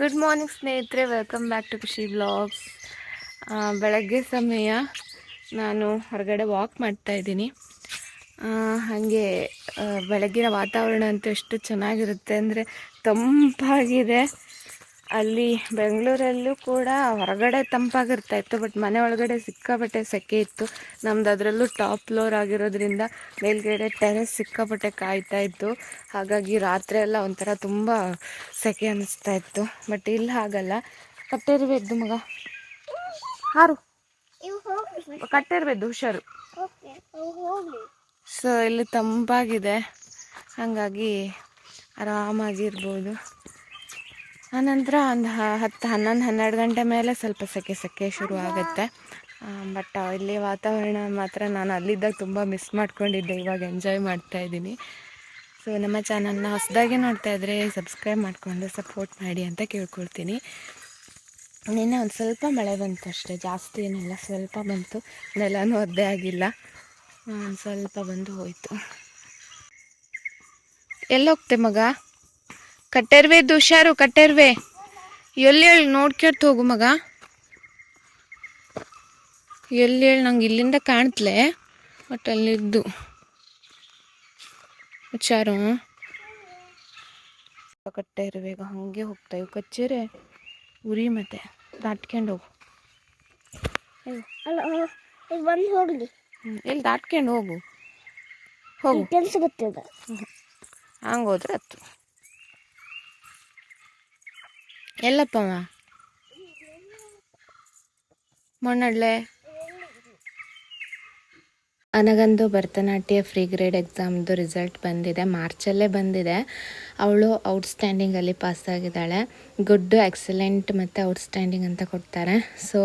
Good morning ಸ್ನೇಹಿತರೆ, welcome back to ಖುಷಿ blogs. ಬೆಳಗ್ಗೆ ಸಮಯ ನಾನು ಹೊರಗಡೆ ವಾಕ್ ಮಾಡ್ತಾಯಿದ್ದೀನಿ. ಹಾಗೆ ಬೆಳಗ್ಗಿನ ವಾತಾವರಣ ಅಂತೂ ಎಷ್ಟು ಚೆನ್ನಾಗಿರುತ್ತೆ ಅಂದರೆ ತಂಪಾಗಿದೆ. ಅಲ್ಲಿ ಬೆಂಗಳೂರಲ್ಲೂ ಕೂಡ ಹೊರಗಡೆ ತಂಪಾಗಿರ್ತಾಯಿತ್ತು, ಬಟ್ ಮನೆ ಒಳಗಡೆ ಸಿಕ್ಕಾಪಟ್ಟೆ ಸೆಕೆ ಇತ್ತು. ನಮ್ದು ಅದರಲ್ಲೂ ಟಾಪ್ ಫ್ಲೋರ್ ಆಗಿರೋದ್ರಿಂದ ಮೇಲ್ಗಡೆ ಟೆರೆಸ್ ಸಿಕ್ಕಾಪಟ್ಟೆ ಕಾಯ್ತಾ ಇತ್ತು. ಹಾಗಾಗಿ ರಾತ್ರಿ ಎಲ್ಲ ಒಂಥರ ತುಂಬ ಸೆಕೆ ಅನ್ನಿಸ್ತಾ ಇತ್ತು. ಬಟ್ ಇಲ್ಲಿ ಹಾಗಲ್ಲ, ಕಟ್ಟಿರ್ಬೇಕು ಮಗ, ಹಾರು ಕಟ್ಟಿರ್ಬೇಕು, ಹುಷಾರು. ಸೊ ಇಲ್ಲಿ ತಂಪಾಗಿದೆ, ಹಾಗಾಗಿ ಆರಾಮಾಗಿರ್ಬೋದು. ಆನಂತರ ಒಂದು 10, 11, 12 ಗಂಟೆ ಮೇಲೆ ಸ್ವಲ್ಪ ಸೆಕೆ ಶುರು ಆಗುತ್ತೆ. ಬಟ್ ಇಲ್ಲಿ ವಾತಾವರಣ ಮಾತ್ರ ನಾನು ಅಲ್ಲಿದ್ದಾಗ ತುಂಬ ಮಿಸ್ ಮಾಡ್ಕೊಂಡಿದ್ದೆ, ಇವಾಗ ಎಂಜಾಯ್ ಮಾಡ್ತಾಯಿದ್ದೀನಿ. ಸೊ ನಮ್ಮ ಚಾನಲ್ನ ಹೊಸದಾಗಿ ನೋಡ್ತಾ ಇದ್ದರೆ ಸಬ್ಸ್ಕ್ರೈಬ್ ಮಾಡಿಕೊಂಡು ಸಪೋರ್ಟ್ ಮಾಡಿ ಅಂತ ಕೇಳ್ಕೊಳ್ತೀನಿ. ನಿನ್ನೆ ಒಂದು ಸ್ವಲ್ಪ ಮಳೆ ಬಂತು ಅಷ್ಟೇ, ಜಾಸ್ತಿ ಏನಿಲ್ಲ, ಸ್ವಲ್ಪ ಬಂತು. ನೆಲನೂ ಒದ್ದೆ ಆಗಿಲ್ಲ, ಸ್ವಲ್ಪ ಬಂದು ಹೋಯಿತು. ಎಲ್ಲೋಗ್ತೆ ಮಗ? ಕಟ್ಟೆರ್ವೇದು ಹುಷಾರು, ಕಟ್ಟೆರ್ವೆ. ಎಲ್ಲಿ ಹೇಳಿ ನೋಡ್ಕೊಳ್ತು ಹೋಗು ಮಗ, ಎಲ್ಲಿ ಹೇಳಿ, ನಂಗೆ ಇಲ್ಲಿಂದ ಕಾಣ್ತಲೇ, ಬಟ್ ಅಲ್ಲಿದ್ದು ಹುಷಾರು. ಕಟ್ಟೆ ಇರುವಾಗ ಹಾಗೆ ಹೋಗ್ತಾ ಇವು ಕಚ್ಚೇರೆ ಉರಿ, ಮತ್ತೆ ದಾಟ್ಕೊಂಡು ಹೋಗು. ಹೋಗ್ಲಿ, ಎಲ್ಲಿ ದಾಟ್ಕೊಂಡು ಹೋಗು, ಹೋಗು. ಕೆಲಸ ಗೊತ್ತಿಲ್ಲ, ಹಂಗೆ ಹೋದ್ರೆ ಹತ್ತು. ಎಲ್ಲಪ್ಪವ ಮಣ್ಣಡ್ಲೆ? ನನಗಂದು ಭರತನಾಟ್ಯ ಫ್ರೀ ಗ್ರೇಡ್ ಎಕ್ಸಾಮ್ದು ರಿಸಲ್ಟ್ ಬಂದಿದೆ, ಮಾರ್ಚಲ್ಲೇ ಬಂದಿದೆ. ಅವಳು ಔಟ್ಸ್ಟ್ಯಾಂಡಿಂಗಲ್ಲಿ ಪಾಸಾಗಿದ್ದಾಳೆ. ಗುಡ್, ಎಕ್ಸಲೆಂಟ್ ಮತ್ತು ಔಟ್ಸ್ಟ್ಯಾಂಡಿಂಗ್ ಅಂತ ಕೊಡ್ತಾರೆ. ಸೊ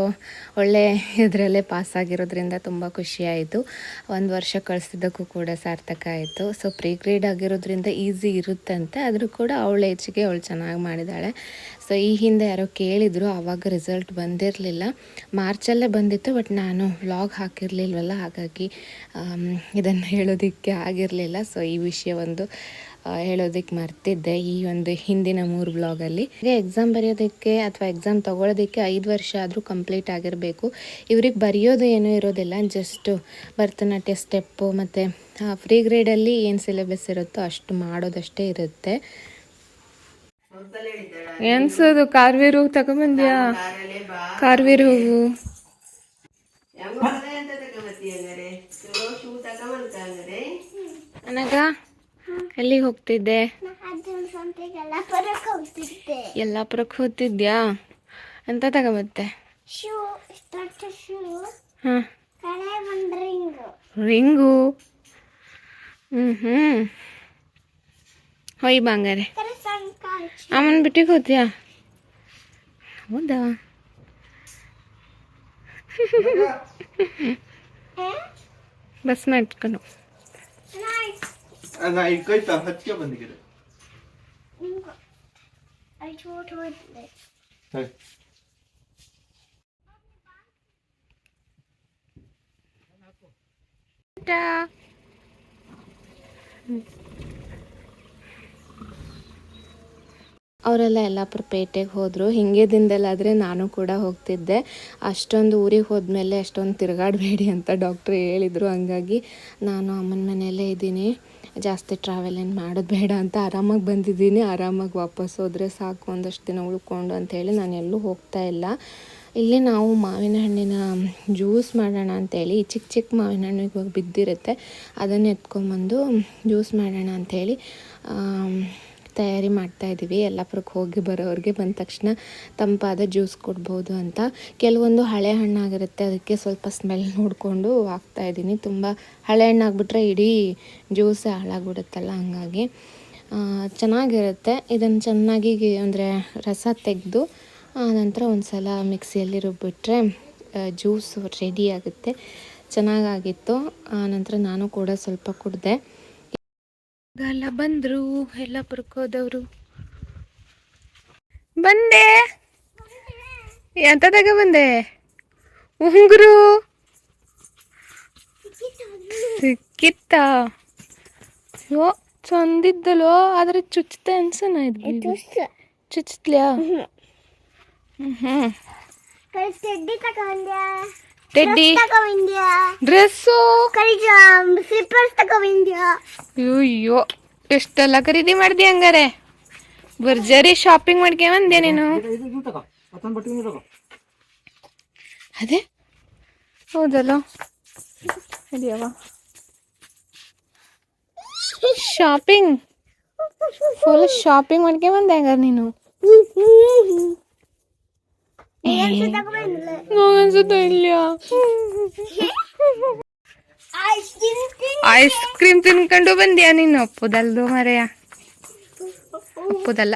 ಒಳ್ಳೆ ಇದರಲ್ಲೇ ಪಾಸಾಗಿರೋದ್ರಿಂದ ತುಂಬ ಖುಷಿಯಾಯಿತು. 1 ವರ್ಷ ಕಳಿಸಿದ್ದಕ್ಕೂ ಕೂಡ ಸಾರ್ಥಕ ಆಯಿತು. ಸೊ ಪ್ರೀ ಗ್ರೇಡ್ ಆಗಿರೋದ್ರಿಂದ ಈಸಿ ಇರುತ್ತಂತೆ, ಆದರೂ ಕೂಡ ಅವಳ ಏಜಿಗೆ ಅವಳು ಚೆನ್ನಾಗಿ ಮಾಡಿದ್ದಾಳೆ. ಸೊ ಈ ಹಿಂದೆ ಯಾರೋ ಕೇಳಿದರು, ಆವಾಗ ರಿಸಲ್ಟ್ ಬಂದಿರಲಿಲ್ಲ, ಮಾರ್ಚಲ್ಲೇ ಬಂದಿತ್ತು. ಬಟ್ ನಾನು ವ್ಲಾಗ್ ಹಾಕಿರಲಿಲ್ವಲ್ಲ, ಹಾಗಾಗಿ ಇದನ್ನು ಹೇಳೋದಕ್ಕೆ ಆಗಿರಲಿಲ್ಲ. ಸೊ ಈ ವಿಷಯ ಒಂದು ಹೇಳೋದಕ್ಕೆ ಮರ್ತಿದ್ದೆ ಈ ಒಂದು ಹಿಂದಿನ 3 ವ್ಲಾಗಲ್ಲಿ. ಹಾಗೆ ಎಕ್ಸಾಮ್ ಬರೆಯೋದಕ್ಕೆ ಅಥವಾ ಎಕ್ಸಾಮ್ ತೊಗೊಳೋದಕ್ಕೆ 5 ವರ್ಷ ಆದರೂ ಕಂಪ್ಲೀಟ್ ಆಗಿರಬೇಕು. ಇವ್ರಿಗೆ ಬರೆಯೋದು ಏನೂ ಇರೋದಿಲ್ಲ, ಜಸ್ಟು ಭರತನಾಟ್ಯ ಸ್ಟೆಪ್ಪು ಮತ್ತು ಫ್ರೀ ಗ್ರೇಡಲ್ಲಿ ಏನು ಸಿಲೆಬಸ್ ಇರುತ್ತೋ ಅಷ್ಟು ಮಾಡೋದಷ್ಟೇ ಇರುತ್ತೆ. ಎನ್ಸೋದು ಕಾರ್ವೇರ್ ಹೂವು ತಗೊಂಬಂದ್ಯಾ? ಕಾರ್ವೇರ್ ಹೂವು ನನಗ ಎಲ್ಲಿಗೆ ಹೋಗ್ತಿದ್ದೆ? ಯಲ್ಲಾಪುರಕ್ಕೆ ಹೋಗ್ತಿದ್ಯಾ? ಎಂತ ತಗೊಂಬತ್ತೆ? ಹಾಂ, ರಿಂಗು. ಹೊಯ್ ಬಂಗಾರೆ, ಅಮ್ಮನ ಬಿಟ್ಟಿಗೆ ಹೋಗ್ತೀಯಾ? ಹೌದಾ? ಬಸ್ ಮಾಡ್ಕೊಂಡು ಅವರೆಲ್ಲ ಯಲ್ಲಾಪುರ ಪೇಟೆಗೆ ಹೋದರು. ಹಿಂಗೆ ದಿನದಲ್ಲಾದರೆ ನಾನು ಕೂಡ ಹೋಗ್ತಿದ್ದೆ. ಅಷ್ಟೊಂದು ಊರಿಗೆ ಹೋದ್ಮೇಲೆ ಅಷ್ಟೊಂದು ತಿರುಗಾಡಬೇಡಿ ಅಂತ ಡಾಕ್ಟ್ರು ಹೇಳಿದರು. ಹಂಗಾಗಿ ನಾನು ಅಮ್ಮನ ಮನೆಯಲ್ಲೇ ಇದ್ದೀನಿ, ಜಾಸ್ತಿ ಟ್ರಾವೆಲ್ ಏನು ಮಾಡೋದು ಬೇಡ ಅಂತ ಆರಾಮಾಗಿ ಬಂದಿದ್ದೀನಿ. ಆರಾಮಾಗಿ ವಾಪಸ್ ಹೋದರೆ ಸಾಕು, ಒಂದಷ್ಟು ದಿನ ಉಳ್ಕೊಂಡು ಅಂಥೇಳಿ ನಾನು ಎಲ್ಲೂ ಹೋಗ್ತಾ ಇಲ್ಲ. ಇಲ್ಲಿ ನಾವು ಮಾವಿನ ಹಣ್ಣಿನ ಜ್ಯೂಸ್ ಮಾಡೋಣ ಅಂಥೇಳಿ, ಚಿಕ್ಕ ಚಿಕ್ಕ ಮಾವಿನ ಹಣ್ಣು ಇವಾಗ ಬಿದ್ದಿರುತ್ತೆ, ಅದನ್ನು ಎತ್ಕೊಂಬಂದು ಜ್ಯೂಸ್ ಮಾಡೋಣ ಅಂಥೇಳಿ ತಯಾರಿ ಮಾಡ್ತಾಯಿದ್ದೀವಿ. ಯಲ್ಲಾಪುರಕ್ಕೆ ಹೋಗಿ ಬರೋರಿಗೆ ಬಂದ ತಕ್ಷಣ ತಂಪಾದ ಜ್ಯೂಸ್ ಕೊಡ್ಬೋದು ಅಂತ. ಕೆಲವೊಂದು ಹಳೆ ಹಣ್ಣಾಗಿರುತ್ತೆ, ಅದಕ್ಕೆ ಸ್ವಲ್ಪ ಸ್ಮೆಲ್ ನೋಡಿಕೊಂಡು ಹಾಕ್ತಾಯಿದ್ದೀನಿ. ತುಂಬ ಹಳೆ ಹಣ್ಣಾಗ್ಬಿಟ್ರೆ ಇಡೀ ಜ್ಯೂಸೇ ಹಾಳಾಗ್ಬಿಡುತ್ತಲ್ಲ, ಹಂಗಾಗಿ ಚೆನ್ನಾಗಿರುತ್ತೆ. ಇದನ್ನು ಚೆನ್ನಾಗಿ ಅಂದರೆ ರಸ ತೆಗೆದು ನಂತರ ಒಂದು ಸಲ ಮಿಕ್ಸಿಯಲ್ಲಿ ರುಬ್ಬಿಟ್ರೆ ಜ್ಯೂಸ್ ರೆಡಿ ಆಗುತ್ತೆ. ಚೆನ್ನಾಗಾಗಿತ್ತು. ನಂತರ ನಾನು ಕೂಡ ಸ್ವಲ್ಪ ಕುಡಿದೆ. ಎಲ್ಲ ಬಂದರು, ಯಲ್ಲಾಪುರಕ್ಕೆ ಹೋದವರು. ಬಂದೆ, ಎಂತ ತಗೊಬಂದೆ? ಉಂಗುರು ಸಿಕ್ಕಿತ್ತ? ಯೋ ಚಂದಿದ್ದಲೋ, ಆದರೆ ಚುಚ್ಚುತ್ತೆ ಅನ್ಸನ. ಇದು ಚುಚ್ಚತ್ಲ್ಯಾ? ಹ್ಞೂ ಕರಿ ಟೆಡ್ಡಿ ತಗೊಂಡ್ಯಾ ಟೆಡ್ಡಿ ತಗೊಂಡ್ಯಾ ಡ್ರೆಸ್ಸು ಕರಿ ಸ್ಲಿಪ್ಪರ್ಸ್ ತಗೊಂಡ್ಯಾ ಅಯ್ಯೋ ಎಷ್ಟೆಲ್ಲ ಖರೀದಿ ಮಾಡ್ದಿ ಹಂಗಾರೆ ಭರ್ಜರಿ ಶಾಪಿಂಗ್ ಮಾಡ್ಕೆ ಬಂದೆ ನೀನು ಅದೇ ಹೌದಲ್ಲ ಇದೆಯವ ಶಾಪಿಂಗ್ ಫುಲ್ ಶಾಪಿಂಗ್ ಮಾಡ್ಕೆ ಬಂದೆ ಹಂಗಾರೆ ನೀನು ಅನ್ಸುತ್ತ ಇಲ್ಲ ಐಸ್ ಕ್ರೀಮ್ ತಿನ್ಕೊಂಡು ಬಂದ್ಯಾ ನೀನು ಒಪ್ಪುದಲ್ದು ಮರೆಯ ಒಪ್ಪುದಲ್ಲ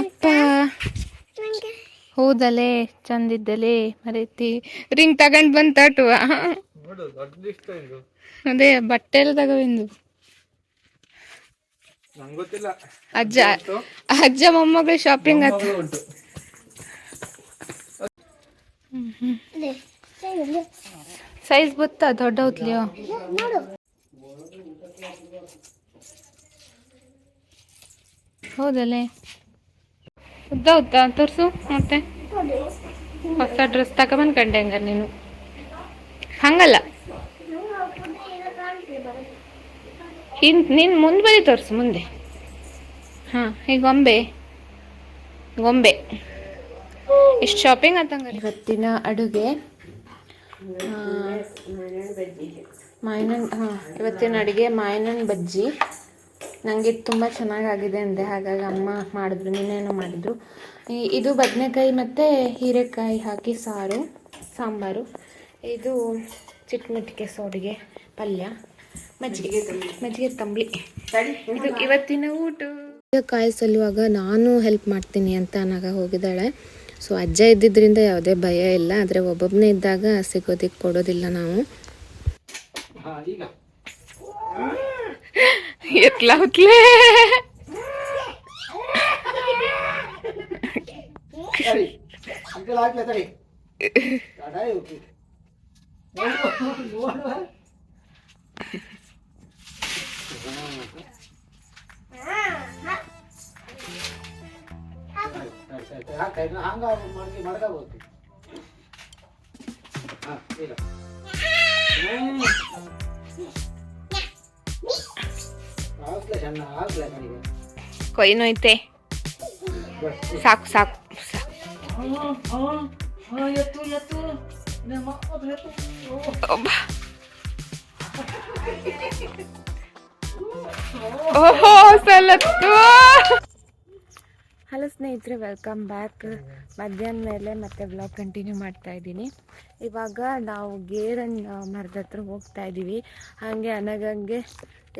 ಅಪ್ಪ ಹೌದಲೇ ಚಂದಿದ್ದಲೇ ಮರೈತಿ ರಿಂಗ್ ತಗೊಂಡ್ ಬಂದ್ ತಟುವ ಅದೇ ಬಟ್ಟೆ ಎಲ್ಲ ತಗೋಬಂದು ಅಜ್ಜ ಅಜ್ಜ ಮೊಮ್ಮಗಳು ಶಾಪಿಂಗ್ ಆತ ಸೈಜ್ ಗೊತ್ತಾ ದೊಡ್ಡ ಹೊತ್ಲಿಯೋ ಹೌದಲ್ಲೇ ಉದ್ದ ತೋರ್ಸು ಮತ್ತೆ ಹೊಸ ಡ್ರೆಸ್ ತಗೊಬಂದ್ಕಂಡೆ ಹಂಗಾರೆ ನೀನು ಹಂಗಲ್ಲ ನೀನು ಮುಂದೆ ಬರೀ ತೋರಿಸು ಮುಂದೆ ಹಾಂ ಈಗ ಗೊಂಬೆ ಎಷ್ಟು ಶಾಪಿಂಗ್ ಆತಂಗ ಇವತ್ತಿನ ಅಡುಗೆ ಇವತ್ತಿನ ಅಡುಗೆ ಮಾವಿನಣ್ಣು ಬಜ್ಜಿ ನನಗೆ ತುಂಬ ಚೆನ್ನಾಗಾಗಿದೆ ಅಂದೆ ಹಾಗಾಗಿ ಅಮ್ಮ ಮಾಡಿದ್ರು ನಿನ್ನೇನು ಮಾಡಿದ್ರು ಇದು ಬದನೆಕಾಯಿ ಮತ್ತು ಹೀರೆಕಾಯಿ ಹಾಕಿ ಸಾಂಬಾರು ಇದು ಚಿಕ್ಕಮಿಟ್ಟಿಗೆ ಸೋಡಿಗೆ ಪಲ್ಯ ಮಜ್ಜಿಗೆ ತಂಬಳಿ ಇದು ಇವತ್ತಿನ ಊಟ ಕಾಯಿ ಸಲುವಾಗ ನಾನು ಹೆಲ್ಪ್ ಮಾಡ್ತೀನಿ ಅಂತ ಅನ್ನಾಗ ಹೋಗಿದ್ದಾಳೆ ಸೊ ಅಜ್ಜ ಇದ್ದಿದ್ದರಿಂದ ಯಾವುದೇ ಭಯ ಇಲ್ಲ ಆದರೆ ಒಬ್ಬೊಬ್ಬನೇ ಇದ್ದಾಗ ಸಿಗೋದಿಕ್ಕೆ ಕೊಡೋದಿಲ್ಲ ನಾವು ಎತ್ಲಾ ಹೊತ್ಲೇ ಕೊಯ್ನೋಯ್ತೆ ಸಾಕು ಸಾಕು ಓಹೋ ಸಲತ್ತು. ಹಲೋ ಸ್ನೇಹಿತರೆ, ವೆಲ್ಕಮ್ ಬ್ಯಾಕ್. ಮಧ್ಯಾಹ್ನ ಮೇಲೆ ಮತ್ತೆ ವ್ಲಾಗ್ ಕಂಟಿನ್ಯೂ ಮಾಡ್ತಾ ಇದ್ದೀನಿ. ಇವಾಗ ನಾವು ಗೇರನ್ನ ಮರದ ಹತ್ರ ಹೋಗ್ತಾ ಇದ್ದೀವಿ. ಹಾಗೆ ಅನಗಂಗೆ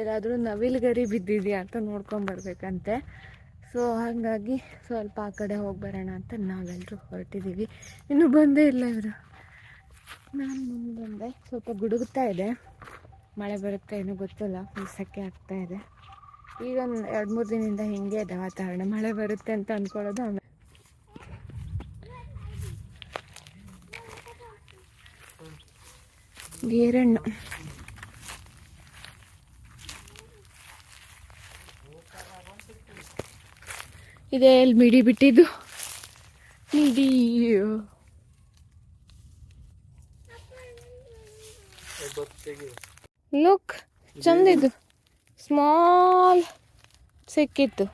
ಎಲ್ಲಾದರೂ ನವಿಲುಗರಿ ಬಿದ್ದಿದೆಯಾ ಅಂತ ನೋಡ್ಕೊಂಬರ್ಬೇಕಂತೆ. ಸೊ ಹಾಗಾಗಿ ಸ್ವಲ್ಪ ಆ ಕಡೆ ಹೋಗಿ ಬರೋಣ ಅಂತ ನಾವೆಲ್ಲರೂ ಹೊರಟಿದ್ದೀವಿ. ಇನ್ನೂ ಬಂದೇ ಇಲ್ಲ ಇವರು. ನಾನು ಮುಂದೆ ಬಂದೆ. ಸ್ವಲ್ಪ ಗುಡುಗುತ್ತಾ ಇದೆ, ಮಳೆ ಬರುತ್ತೆ ಏನೂ ಗೊತ್ತಿಲ್ಲ. ಫುಲ್ ಸೆಕೆ ಆಗ್ತಾ ಇದೆ. ಈಗ 2-3 ದಿನದಿಂದ ಹಿಂಗೆ ಇದೆ ವಾತಾವರಣ. ಮಳೆ ಬರುತ್ತೆ ಅಂತ ಅಂದ್ಕೊಳ್ಳೋದು, ಆಮೇಲೆ ಗೇರಣ್ಣು ಇದೆ. ಎಲ್ಲಿ ಮಿಡಿ ಬಿಟ್ಟಿದ್ದು, ಮಿಡಿ ಲುಕ್ ಚಂದಿದ್ದು ಸ್ಮಾಲ್ ಸಿಕ್ಕಿತ್ತು.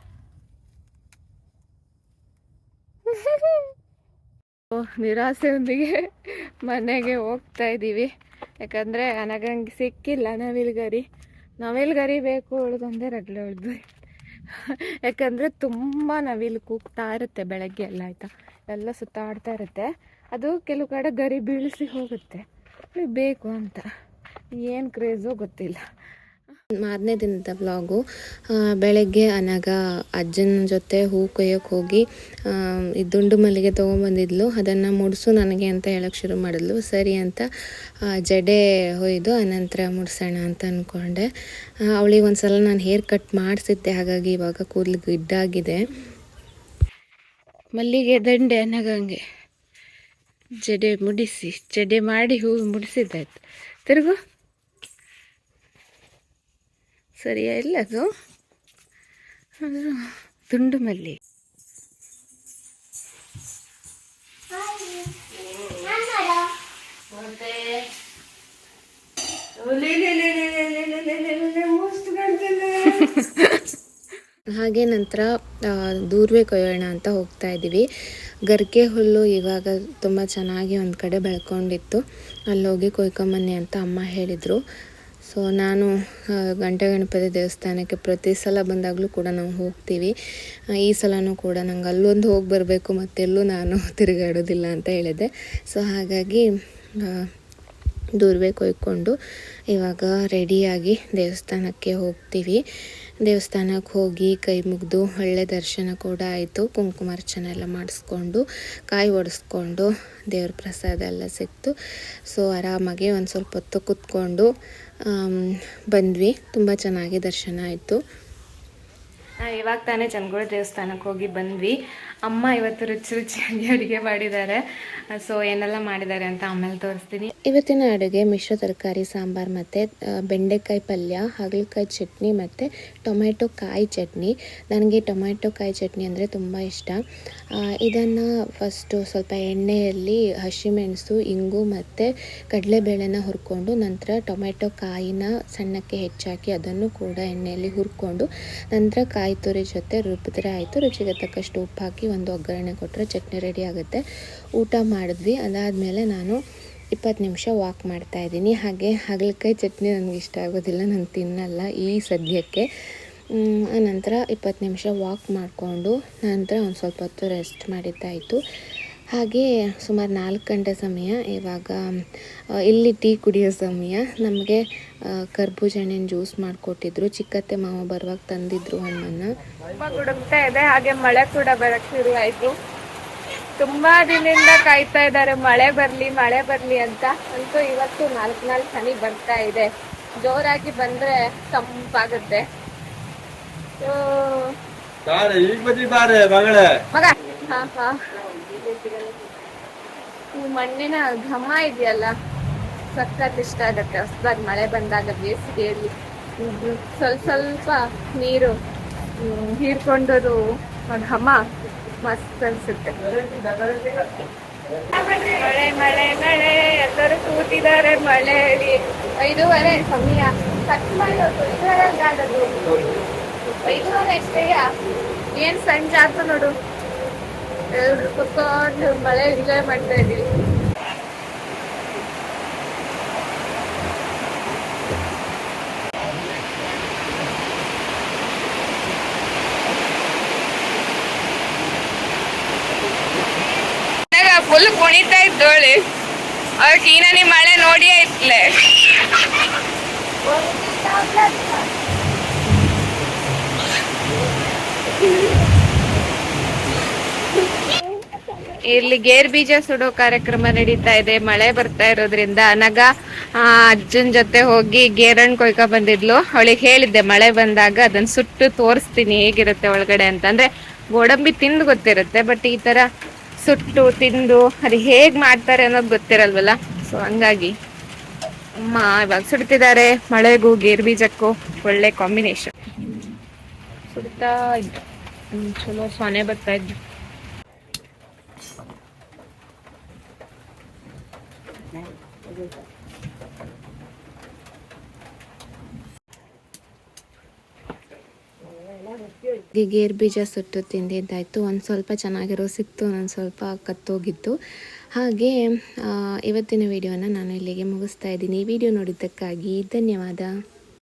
ನಿರಾಸೆಯೊಂದಿಗೆ ಮನೆಗೆ ಹೋಗ್ತಾ ಇದ್ದೀವಿ. ಯಾಕಂದರೆ ನನಗಂಗೆ ಸಿಕ್ಕಿಲ್ಲ ನವಿಲುಗರಿ ಬೇಕು ಉಳ್ದಂದೆ ರಗಳೆ ಉಳಿದ್ವಿ. ಯಾಕಂದರೆ ತುಂಬ ನವಿಲು ಕೂಗ್ತಾ ಇರುತ್ತೆ ಬೆಳಗ್ಗೆ ಎಲ್ಲ, ಆಯಿತಾ, ಎಲ್ಲ ಸುತ್ತಾಡ್ತಾ ಇರುತ್ತೆ. ಅದು ಕೆಲವು ಕಡೆ ಗರಿ ಬೀಳಿಸಿ ಹೋಗುತ್ತೆ. ಬೇಕು ಅಂತ ಏನು ಕ್ರೇಜೋ ಗೊತ್ತಿಲ್ಲ. ಮಾರನೇ ದಿನದ ವ್ಲಾಗು. ಬೆಳಗ್ಗೆ ಅನಗ ಅಜ್ಜನ ಜೊತೆ ಹೂ ಕೊಯ್ಯೋಕ್ಕೆ ಹೋಗಿ ದುಂಡು ಮಲ್ಲಿಗೆ ತೊಗೊಂಬಂದಿದ್ಲು. ಅದನ್ನು ಮುಡಿಸು ನನಗೆ ಅಂತ ಹೇಳೋಕ್ಕೆ ಶುರು ಮಾಡಿದ್ಲು. ಸರಿ ಅಂತ ಜಡೆ ಹೊಯ್ದು ಅನಂತರ ಮುಡ್ಸೋಣ ಅಂತ ಅಂದ್ಕೊಂಡೆ. ಅವಳಿಗೆ ಒಂದು ಸಲ ನಾನು ಹೇರ್ ಕಟ್ ಮಾಡಿಸಿದ್ದೆ, ಹಾಗಾಗಿ ಇವಾಗ ಕೂದಲು ಗಿಡ್ಡಾಗಿದೆ. ಮಲ್ಲಿಗೆ ದಂಡೆ ಅನಗಂಗೆ ಜಡೆ ಮಾಡಿ ಹೂ ಮುಡಿಸಿದ್ದಾಯ್ತು. ತಿರುಗು ಸರಿಯಾ ಇಲ್ಲ ಅದು ತುಂಡು ಮಲ್ಲಿ. ಹಾಗೆ ನಂತರ ದೂರ್ವೆ ಕೊಯ್ಯೋಣ ಅಂತ ಹೋಗ್ತಾ ಇದ್ದೀವಿ. ಗರ್ಗೆ ಹುಲ್ಲು ಇವಾಗ ತುಂಬ ಚೆನ್ನಾಗಿ ಒಂದು ಕಡೆ ಬೆಳ್ಕೊಂಡಿತ್ತು, ಅಲ್ಲೋಗಿ ಕೊಯ್ಕೊಂಬನ್ನಿ ಅಂತ ಅಮ್ಮ ಹೇಳಿದರು. ಸೊ ನಾನು ಗಂಟೆ ಗಣಪತಿ ದೇವಸ್ಥಾನಕ್ಕೆ ಪ್ರತಿ ಸಲ ಬಂದಾಗಲೂ ಕೂಡ ನಾವು ಹೋಗ್ತೀವಿ. ಈ ಸಲನೂ ಕೂಡ ನಂಗೆ ಅಲ್ಲೊಂದು ಹೋಗಿ ಬರಬೇಕು, ಮತ್ತೆಲ್ಲೂ ನಾನು ತಿರುಗಾಡೋದಿಲ್ಲ ಅಂತ ಹೇಳಿದೆ. ಸೊ ಹಾಗಾಗಿ ದೂರ್ವೆ ಕೊಯ್ಕೊಂಡು ಇವಾಗ ರೆಡಿಯಾಗಿ ದೇವಸ್ಥಾನಕ್ಕೆ ಹೋಗ್ತೀವಿ. ದೇವಸ್ಥಾನಕ್ಕೆ ಹೋಗಿ ಕೈ ಮುಗಿದು ಒಳ್ಳೆ ದರ್ಶನ ಕೂಡ ಆಯಿತು. ಕುಂಕುಮಾರ್ಚನೆ ಎಲ್ಲ ಮಾಡಿಸ್ಕೊಂಡು ಕಾಯಿ ಒಡಿಸ್ಕೊಂಡು ದೇವ್ರ ಪ್ರಸಾದ ಎಲ್ಲ ಸಿಕ್ತು. ಸೊ ಆರಾಮಾಗಿ ಒಂದು ಸ್ವಲ್ಪ ಹೊತ್ತು ಕೂತ್ಕೊಂಡು ಬಂದ್ವಿ. ತುಂಬ ಚೆನ್ನಾಗಿ ದರ್ಶನ ಆಯಿತು. ಇವಾಗ ತಾನೇ ಚನ್ನಗೋಳ ದೇವಸ್ಥಾನಕ್ಕೆ ಹೋಗಿ ಬಂದ್ವಿ. ಅಮ್ಮ ಇವತ್ತು ರುಚಿ ರುಚಿಯಾಗಿ ಅಡುಗೆ ಮಾಡಿದ್ದಾರೆ. ಸೊ ಏನೆಲ್ಲ ಮಾಡಿದ್ದಾರೆ ಅಂತ ಆಮೇಲೆ ತೋರಿಸ್ತೀನಿ. ಇವತ್ತಿನ ಅಡುಗೆ ಮಿಶ್ರ ತರಕಾರಿ ಸಾಂಬಾರು ಮತ್ತು ಬೆಂಡೆಕಾಯಿ ಪಲ್ಯ, ಹಾಗಲಕಾಯಿ ಚಟ್ನಿ ಮತ್ತು ಟೊಮೆಟೊ ಕಾಯಿ ಚಟ್ನಿ. ನನಗೆ ಟೊಮೆಟೊ ಕಾಯಿ ಚಟ್ನಿ ಅಂದರೆ ತುಂಬ ಇಷ್ಟ. ಇದನ್ನು ಫಸ್ಟು ಸ್ವಲ್ಪ ಎಣ್ಣೆಯಲ್ಲಿ ಹಸಿಮೆಣಸು, ಇಂಗು ಮತ್ತು ಕಡಲೆಬೇಳೆನ ಹುರ್ಕೊಂಡು ನಂತರ ಟೊಮೆಟೊ ಕಾಯಿನ ಸಣ್ಣಕ್ಕೆ ಹೆಚ್ಚಾಕಿ ಅದನ್ನು ಕೂಡ ಎಣ್ಣೆಯಲ್ಲಿ ಹುರ್ಕೊಂಡು ನಂತರ ಕಾಯಿ ತುರಿ ಜೊತೆ ರುಬ್ಬಿದ್ರೆ ಆಯಿತು. ರುಚಿಗೆ ತಕ್ಕಷ್ಟು ಉಪ್ಪು ಹಾಕಿ ಒಂದು ಒಗ್ಗರಣೆ ಕೊಟ್ಟರೆ ಚಟ್ನಿ ರೆಡಿ ಆಗುತ್ತೆ. ಊಟ ಮಾಡಿದ್ವಿ. ಅದಾದಮೇಲೆ ನಾನು 20 ನಿಮಿಷ ವಾಕ್ ಮಾಡ್ತಾಯಿದ್ದೀನಿ. ಹಾಗೆ ಹಾಗಲಕಾಯಿ ಚಟ್ನಿ ನನಗೆ ಇಷ್ಟ ಆಗೋದಿಲ್ಲ, ನಾನು ತಿನ್ನಲ್ಲ ಈ ಸದ್ಯಕ್ಕೆ. ನಂತರ 20 ನಿಮಿಷ ವಾಕ್ ಮಾಡಿಕೊಂಡು ನಂತರ ಒಂದು ಸ್ವಲ್ಪ ಹೊತ್ತು ರೆಸ್ಟ್ ಮಾಡಿದ್ದಾಯಿತು. ಹಾಗೆ ಸುಮಾರು 4 ಗಂಟೆ ಸಮಯ. ಇವಾಗ ಇಲ್ಲಿ ಟೀ ಕುಡಿಯೋ ಸಮಯ. ನಮಗೆ ಕರ್ಬೂಜ ಹಣ್ಣಿನ ಜ್ಯೂಸ್ ಮಾಡಿಕೊಟ್ಟಿದ್ರು. ಚಿಕ್ಕತ್ತೆ ಮಾವ ಬರುವಾಗ ತಂದಿದ್ರು ಹಣ್ಣನ್ನು. ತುಂಬ ಗುಡುಗ್ತಾ ಇದೆ, ಹಾಗೆ ಮಳೆ ಕೂಡ ಬರೋಕ್ಕೆ ಶುರು ಆಯಿತು. ತುಂಬ ದಿನದಿಂದ ಕಾಯ್ತಾ ಇದ್ದಾರೆ ಮಳೆ ಬರಲಿ ಅಂತ. ಅಂತೂ ಇವತ್ತು 4 ಹನಿ ಬರ್ತಾ ಇದೆ. ಜೋರಾಗಿ ಬಂದರೆ ತಂಪಾಗುತ್ತೆ. ಮಗ ಈ ಮಣ್ಣಿನ ಘಮ ಇದೆಯಲ್ಲ, ಸಖತ್ ಇಷ್ಟ ಆಗುತ್ತೆ. ಹೊಸದಾಗಿ ಮಳೆ ಬಂದಾಗ ಬೇಸಿಗೆಯಲ್ಲಿ ಸ್ವಲ್ಪ ನೀರು ಹೀರ್ಕೊಂಡದು ಘಮ ಮಸ್ತ್ ಅನ್ಸುತ್ತೆ. ಮಳೆ ಮಳೆ ಮಳೆ ಎಲ್ಲರೂ ಕೂತಿದ್ದಾರೆ ಮಳೆಯಲ್ಲಿ. 5:30 ಸಮಯ. ಕಟ್ ಮಾಡೋದು 5:30 ಎಷ್ಟೇಯ, ಏನ್ ಸಂಜೆ ಆಯ್ತು ನೋಡು. ಕುತ್ಕೊಂಡು ಮಳೆ ಎಂಜಾಯ್ ಮಾಡ್ತಾ ಇದೀವಿ. ಫುಲ್ ಕುಣಿತಾ ಇದ್ದೋಳಿ. ಅವ್ರಿಗೆ ಈ ಮಳೆ ನೋಡಿ ಐತ್ಲೆ. ಇಲ್ಲಿ ಗೇರ್ ಬೀಜ ಸುಡೋ ಕಾರ್ಯಕ್ರಮ ನಡೀತಾ ಇದೆ. ಮಳೆ ಬರ್ತಾ ಇರೋದ್ರಿಂದ ನಗ ಅಜ್ಜನ್ ಜೊತೆ ಹೋಗಿ ಗೇರಣ್ಣು ಕೊಯ್ಕ ಬಂದಿದ್ಲು. ಅವಳಿಗೆ ಹೇಳಿದ್ದೆ ಮಳೆ ಬಂದಾಗ ಅದನ್ನ ಸುಟ್ಟು ತೋರಿಸ್ತೀನಿ ಹೇಗಿರುತ್ತೆ ಒಳಗಡೆ ಅಂತ. ಅಂದ್ರೆ ಗೋಡಂಬಿ ತಿಂದು ಗೊತ್ತಿರುತ್ತೆ, ಬಟ್ ಈ ತರ ಸುಟ್ಟು ತಿಂದು ಅದು ಹೇಗ್ ಮಾಡ್ತಾರೆ ಅನ್ನೋದು ಗೊತ್ತಿರಲ್ವಲ್ಲ. ಸೊ ಹಂಗಾಗಿ ಅಮ್ಮ ಇವಾಗ ಸುಡ್ತಿದ್ದಾರೆ. ಮಳೆಗೂ ಗೇರ್ ಬೀಜಕ್ಕೂ ಒಳ್ಳೆ ಕಾಂಬಿನೇಷನ್. ಸುಡ್ತಾ ಇದ್ದು ಚಲೋ ಸೊನೆ ಬರ್ತಾ ಇದ್ದು. ಗೇರ್ ಬೀಜ ಸುಟ್ಟು ತಿಂದಿದ್ದಾಯಿತು. ಒಂದು ಸ್ವಲ್ಪ ಚೆನ್ನಾಗಿರೋ ಸಿಕ್ತು, ಒಂದು ಸ್ವಲ್ಪ ಕತ್ತೋಗಿತ್ತು. ಹಾಗೆ ಇವತ್ತಿನ ವಿಡಿಯೋನ ನಾನು ಇಲ್ಲಿಗೆ ಮುಗಿಸ್ತಾ ಇದ್ದೀನಿ. ಈ ವಿಡಿಯೋ ನೋಡಿದ್ದಕ್ಕಾಗಿ ಧನ್ಯವಾದ.